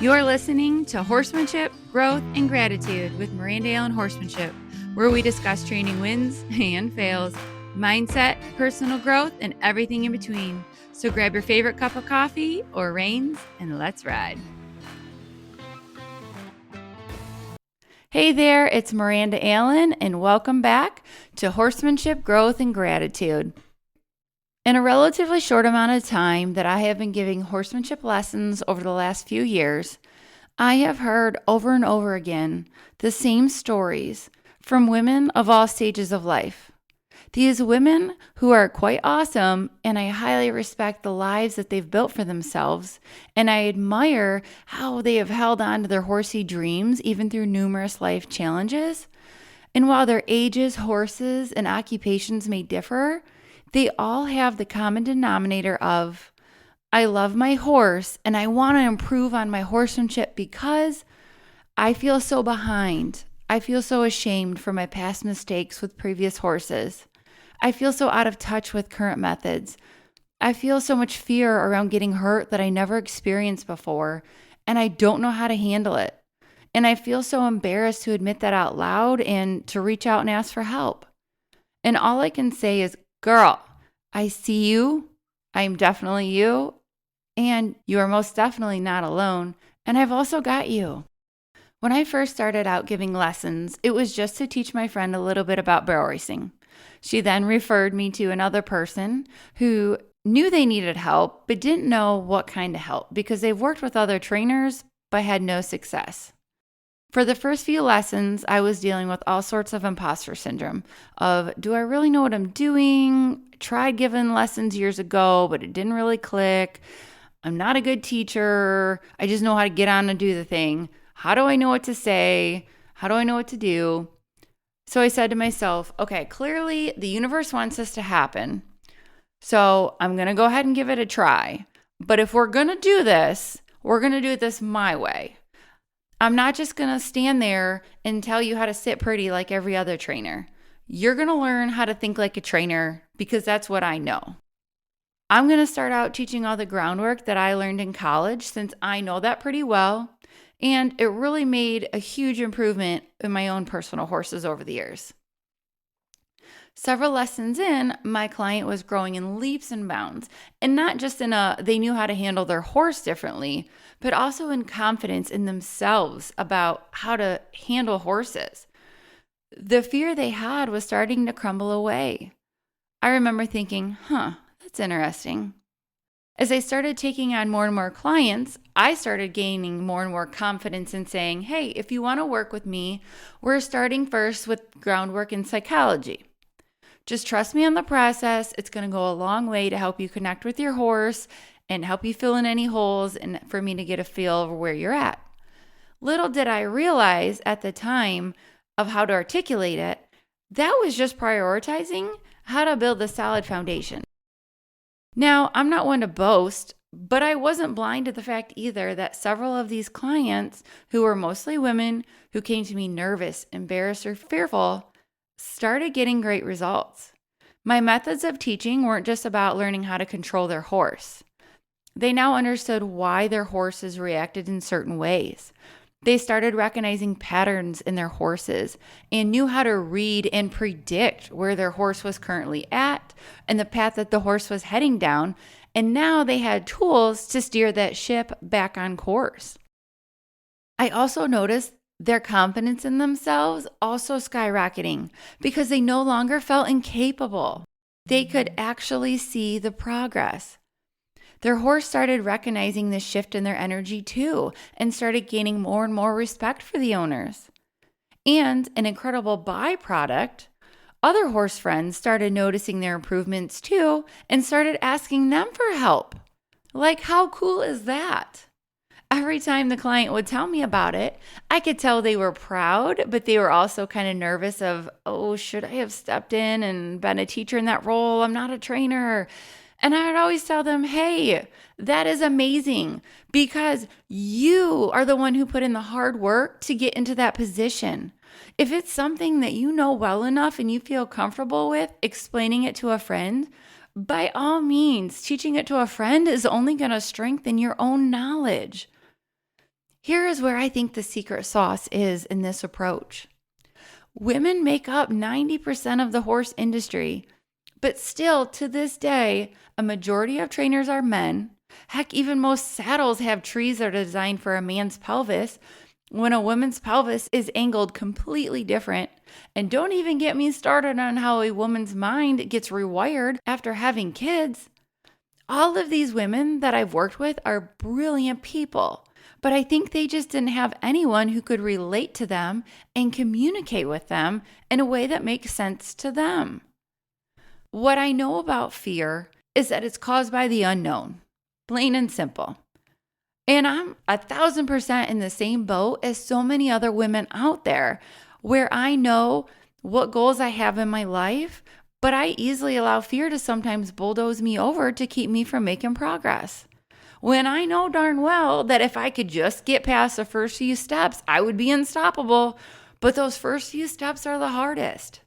You're listening to Horsemanship, Growth, and Gratitude with Miranda Allen Horsemanship, where we discuss training wins and fails, mindset, personal growth, and everything in between. So grab your favorite cup of coffee or reins and let's ride. Hey there, it's Miranda Allen, and welcome back to Horsemanship, Growth, and Gratitude. In a relatively short amount of time that I have been giving horsemanship lessons over the last few years, I have heard over and over again the same stories from women of all stages of life. These women who are quite awesome, and I highly respect the lives that they've built for themselves, and I admire how they have held on to their horsey dreams even through numerous life challenges. And while their ages, horses, and occupations may differ, they all have the common denominator of, I love my horse and I want to improve on my horsemanship because I feel so behind. I feel so ashamed for my past mistakes with previous horses. I feel so out of touch with current methods. I feel so much fear around getting hurt that I never experienced before, and I don't know how to handle it. And I feel so embarrassed to admit that out loud and to reach out and ask for help. And all I can say is, girl, I see you. I'm definitely you. And you are most definitely not alone. And I've also got you. When I first started out giving lessons, it was just to teach my friend a little bit about barrel racing. She then referred me to another person who knew they needed help, but didn't know what kind of help because they've worked with other trainers, but had no success. For the first few lessons, I was dealing with all sorts of imposter syndrome of, do I really know what I'm doing? Tried giving lessons years ago, but it didn't really click. I'm not a good teacher. I just know how to get on and do the thing. How do I know what to say? How do I know what to do? So I said to myself, okay, clearly the universe wants this to happen. So I'm going to go ahead and give it a try. But if we're going to do this, we're going to do this my way. I'm not just going to stand there and tell you how to sit pretty like every other trainer. You're going to learn how to think like a trainer because that's what I know. I'm going to start out teaching all the groundwork that I learned in college since I know that pretty well. And it really made a huge improvement in my own personal horses over the years. Several lessons in, my client was growing in leaps and bounds, and not just they knew how to handle their horse differently, but also in confidence in themselves about how to handle horses. The fear they had was starting to crumble away. I remember thinking, that's interesting. As I started taking on more and more clients, I started gaining more and more confidence in saying, hey, if you want to work with me, we're starting first with groundwork and psychology. Just trust me on the process. It's going to go a long way to help you connect with your horse and help you fill in any holes and for me to get a feel of where you're at. Little did I realize at the time of how to articulate it, that was just prioritizing how to build a solid foundation. Now, I'm not one to boast, but I wasn't blind to the fact either that several of these clients, who were mostly women who came to me nervous, embarrassed, or fearful, started getting great results. My methods of teaching weren't just about learning how to control their horse. They now understood why their horses reacted in certain ways. They started recognizing patterns in their horses and knew how to read and predict where their horse was currently at and the path that the horse was heading down. And now they had tools to steer that ship back on course. I also noticed their confidence in themselves also skyrocketing because they no longer felt incapable. They could actually see the progress. Their horse started recognizing the shift in their energy too and started gaining more and more respect for the owners. And an incredible byproduct, other horse friends started noticing their improvements too and started asking them for help. Like, how cool is that? Every time the client would tell me about it, I could tell they were proud, but they were also kind of nervous of, should I have stepped in and been a teacher in that role? I'm not a trainer. And I would always tell them, hey, that is amazing because you are the one who put in the hard work to get into that position. If it's something that you know well enough and you feel comfortable with explaining it to a friend, by all means, teaching it to a friend is only going to strengthen your own knowledge. Here is where I think the secret sauce is in this approach. Women make up 90% of the horse industry, but still to this day, a majority of trainers are men. Heck, even most saddles have trees that are designed for a man's pelvis when a woman's pelvis is angled completely different. And don't even get me started on how a woman's mind gets rewired after having kids. All of these women that I've worked with are brilliant people, but I think they just didn't have anyone who could relate to them and communicate with them in a way that makes sense to them. What I know about fear is that it's caused by the unknown, plain and simple. And I'm 1,000% in the same boat as so many other women out there, where I know what goals I have in my life, but I easily allow fear to sometimes bulldoze me over to keep me from making progress. When I know darn well that if I could just get past the first few steps, I would be unstoppable, but those first few steps are the hardest.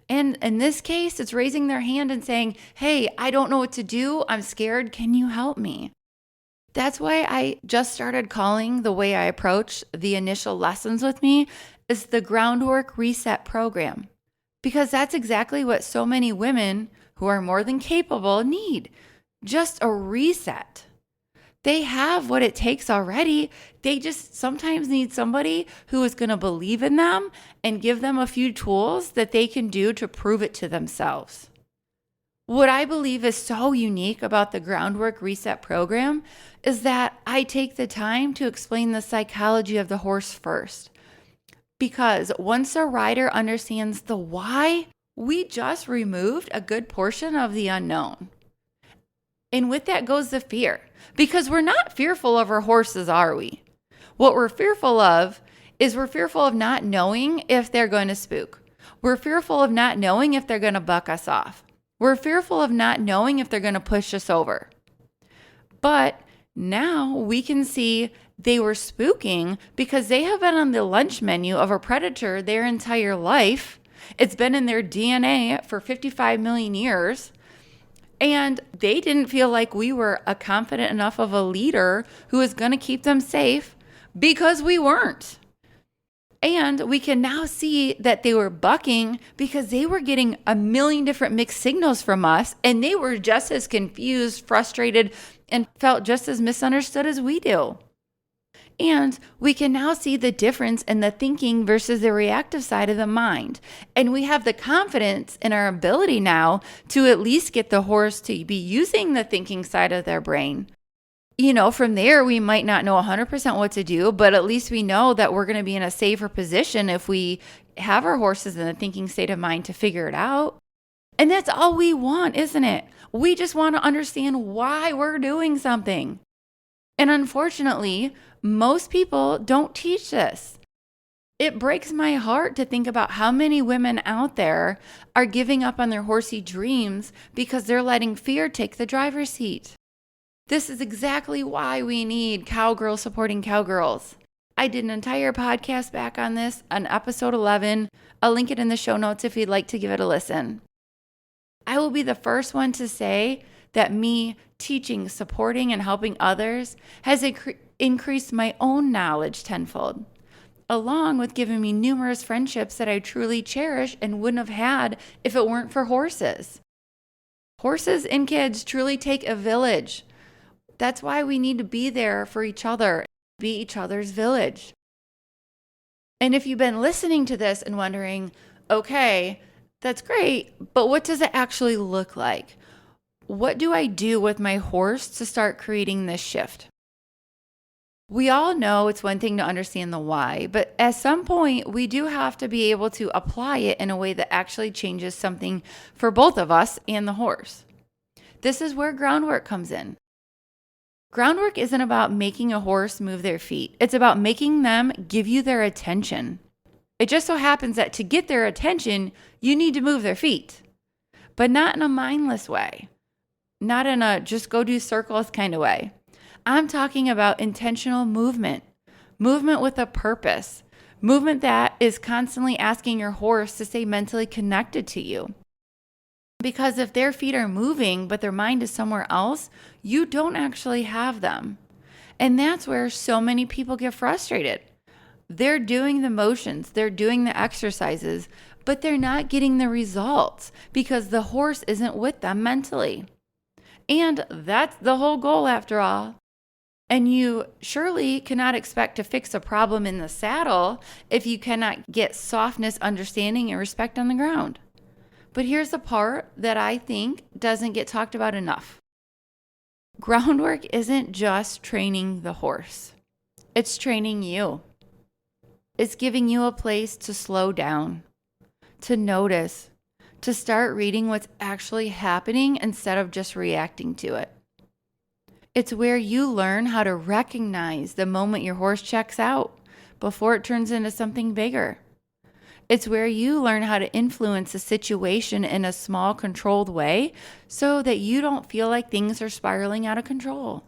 And in this case, it's raising their hand and saying, hey, I don't know what to do. I'm scared. Can you help me? That's why I just started calling the way I approach the initial lessons with me is the Groundwork Reset Program. Because that's exactly what so many women who are more than capable need. Just a reset. They have what it takes already. They just sometimes need somebody who is going to believe in them and give them a few tools that they can do to prove it to themselves. What I believe is so unique about the Groundwork Reset Program is that I take the time to explain the psychology of the horse first. Because once a rider understands the why, we just removed a good portion of the unknown. And with that goes the fear. Because we're not fearful of our horses, are we? What we're fearful of is we're fearful of not knowing if they're going to spook. We're fearful of not knowing if they're going to buck us off. We're fearful of not knowing if they're going to push us over. But now we can see they were spooking because they have been on the lunch menu of a predator their entire life. It's been in their DNA for 55 million years. And they didn't feel like we were a confident enough of a leader who was going to keep them safe because we weren't. And we can now see that they were bucking because they were getting a million different mixed signals from us, and they were just as confused, frustrated, and felt just as misunderstood as we do. And we can now see the difference in the thinking versus the reactive side of the mind. And we have the confidence in our ability now to at least get the horse to be using the thinking side of their brain. You know, from there, we might not know 100% what to do, but at least we know that we're going to be in a safer position if we have our horses in the thinking state of mind to figure it out. And that's all we want, isn't it? We just want to understand why we're doing something. And unfortunately, most people don't teach this. It breaks my heart to think about how many women out there are giving up on their horsey dreams because they're letting fear take the driver's seat. This is exactly why we need cowgirls supporting cowgirls. I did an entire podcast back on this on episode 11. I'll link it in the show notes if you'd like to give it a listen. I will be the first one to say that me teaching, supporting, and helping others has increased my own knowledge tenfold, along with giving me numerous friendships that I truly cherish and wouldn't have had if it weren't for horses. Horses and kids truly take a village. That's why we need to be there for each other, be each other's village. And if you've been listening to this and wondering, okay, that's great, but what does it actually look like? What do I do with my horse to start creating this shift? We all know it's one thing to understand the why, but at some point, we do have to be able to apply it in a way that actually changes something for both of us and the horse. This is where groundwork comes in. Groundwork isn't about making a horse move their feet. It's about making them give you their attention. It just so happens that to get their attention, you need to move their feet, but not in a mindless way, not in a just go do circles kind of way. I'm talking about intentional movement with a purpose, movement that is constantly asking your horse to stay mentally connected to you. Because if their feet are moving, but their mind is somewhere else, you don't actually have them. And that's where so many people get frustrated. They're doing the motions, they're doing the exercises, but they're not getting the results because the horse isn't with them mentally. And that's the whole goal after all. And you surely cannot expect to fix a problem in the saddle if you cannot get softness, understanding, and respect on the ground. But here's the part that I think doesn't get talked about enough. Groundwork isn't just training the horse. It's training you. It's giving you a place to slow down, to notice, to start reading what's actually happening instead of just reacting to it. It's where you learn how to recognize the moment your horse checks out before it turns into something bigger. It's where you learn how to influence a situation in a small, controlled way so that you don't feel like things are spiraling out of control.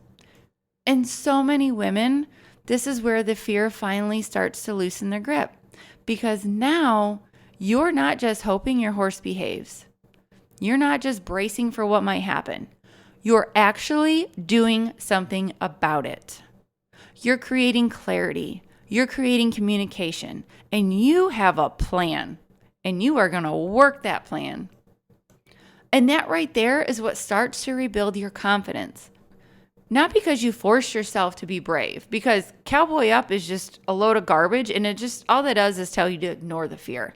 And so many women, this is where the fear finally starts to loosen their grip, because now you're not just hoping your horse behaves. You're not just bracing for what might happen. You're actually doing something about it. You're creating clarity. You're creating communication. And you have a plan. And you are going to work that plan. And that right there is what starts to rebuild your confidence. Not because you forced yourself to be brave, because Cowboy Up is just a load of garbage, and it just, all that does is tell you to ignore the fear.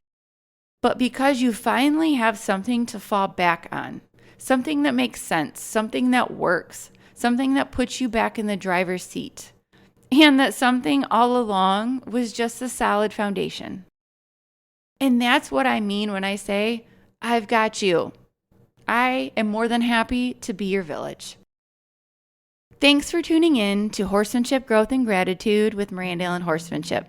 But because you finally have something to fall back on, something that makes sense, something that works, something that puts you back in the driver's seat, and that something all along was just a solid foundation. And that's what I mean when I say, I've got you. I am more than happy to be your village. Thanks for tuning in to Horsemanship, Growth, and Gratitude with Miranda Allen Horsemanship.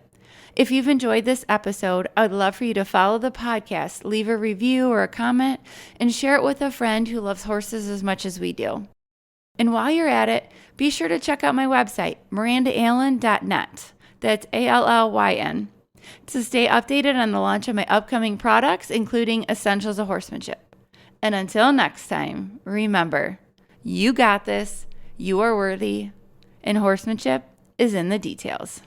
If you've enjoyed this episode, I would love for you to follow the podcast, leave a review or a comment, and share it with a friend who loves horses as much as we do. And while you're at it, be sure to check out my website, mirandaallen.net. That's ALLYN, to stay updated on the launch of my upcoming products, including Essentials of Horsemanship. And until next time, remember, you got this, you are worthy, and horsemanship is in the details.